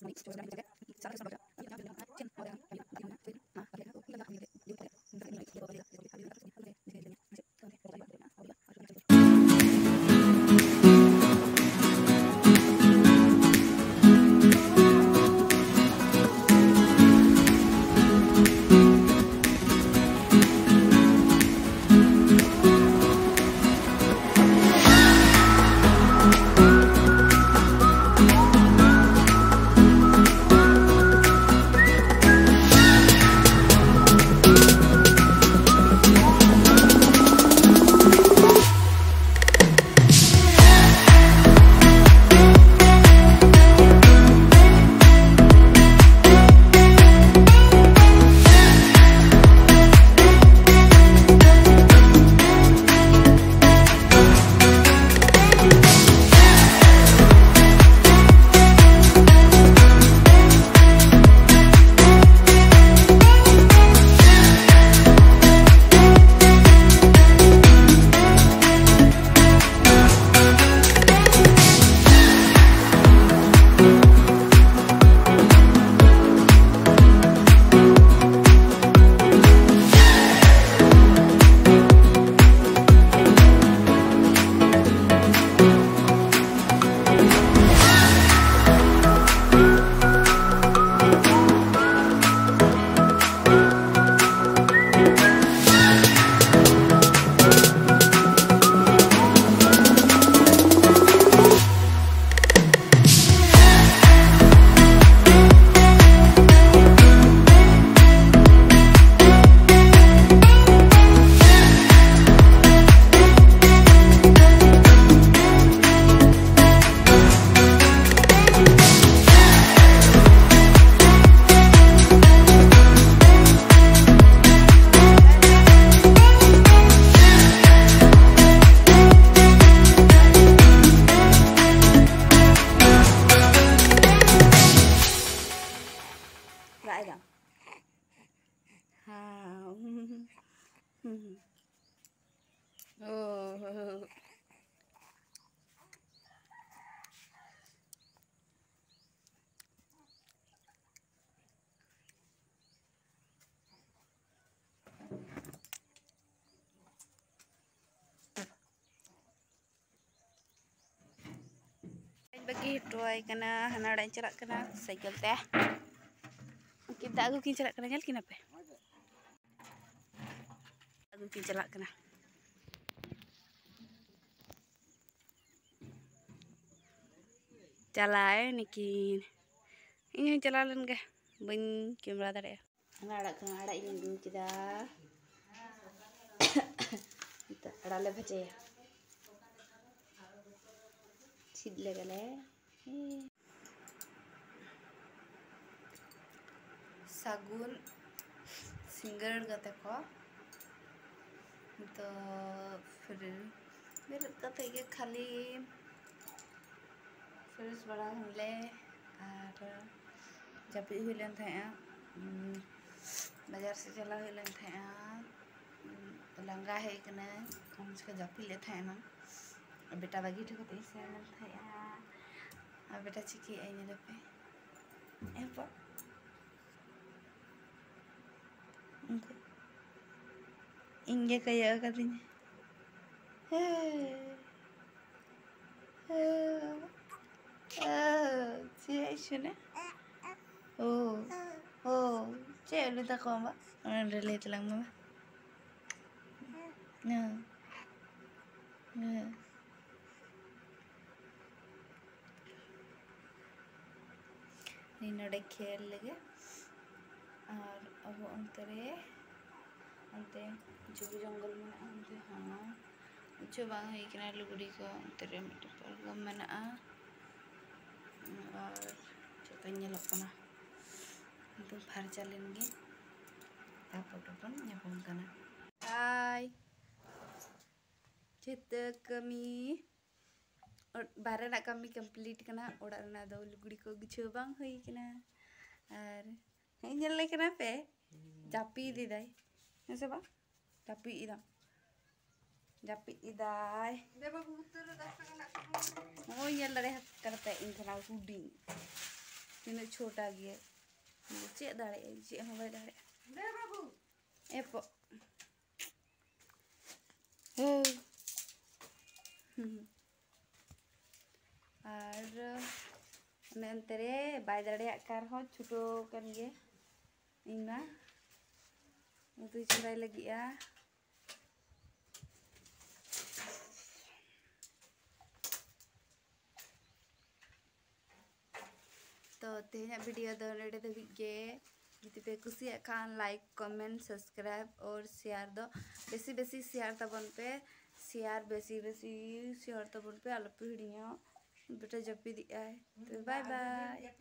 Oh. Bagi doai kena hana orang cerak kena cycle teh. Kita aku kin cerak kena nyal kenapa? Aku kin cerak kena. Jalai nikin. Ini jalan ke? Ben kamera tadi. Hana kena ada ini dulu kita. Kita ada lebih aja. Sidle gale sagun singer गते को तो फिर मेरे गते के खाली fresh बड़ा हमले और जब भी हुईलन थे बाजार से चला हुईलन थे लंगा है कने हम उसके जापी ले थे ना बेटा बागी ठको पैसे नल थे अब बेटा चिकी आई ने पे एपो इंगे कया कदिन cie shune oh cie lu tak kau mbak orang relate lang mbak ini nade खेल लगे और अब अंतरे अंते जो जंगल में अंते हाँ जो बांग है कि ना लुगड़ी को अंतरे मिट्टी पर गम में ना और जो कन्या लोकना तो बाहर चलेंगे फोटो पन nyapong kana hai chita kami बारह कमी कंप्लीट करना ओड़ा ना दो लुगड़ी को गुछो बांग हुई कना और इंजल ले कना पे जापी दी दाई ऐसे बा जापी दाई देबा भूतर दस कना ओ ये लड़े करते इन थना हुडी तीन छोटा गया चे दाड़े चे हम दाड़े एप और नंतरे बाय दाड़े कार हो छुटो कन गे इना उतु चुराई लगिया तो तेहना वीडियो दो नेड़े दबिगे जुदी पे कुसिया खान लाइक कमेंट सब्सक्राइब और शेयर दो बेसी बेसी शेयर तबन पे शेयर बेसी बेसी शेयर तबन पे आलो पे हिड़िया बेटा जपी दिया है तो बाय बाय।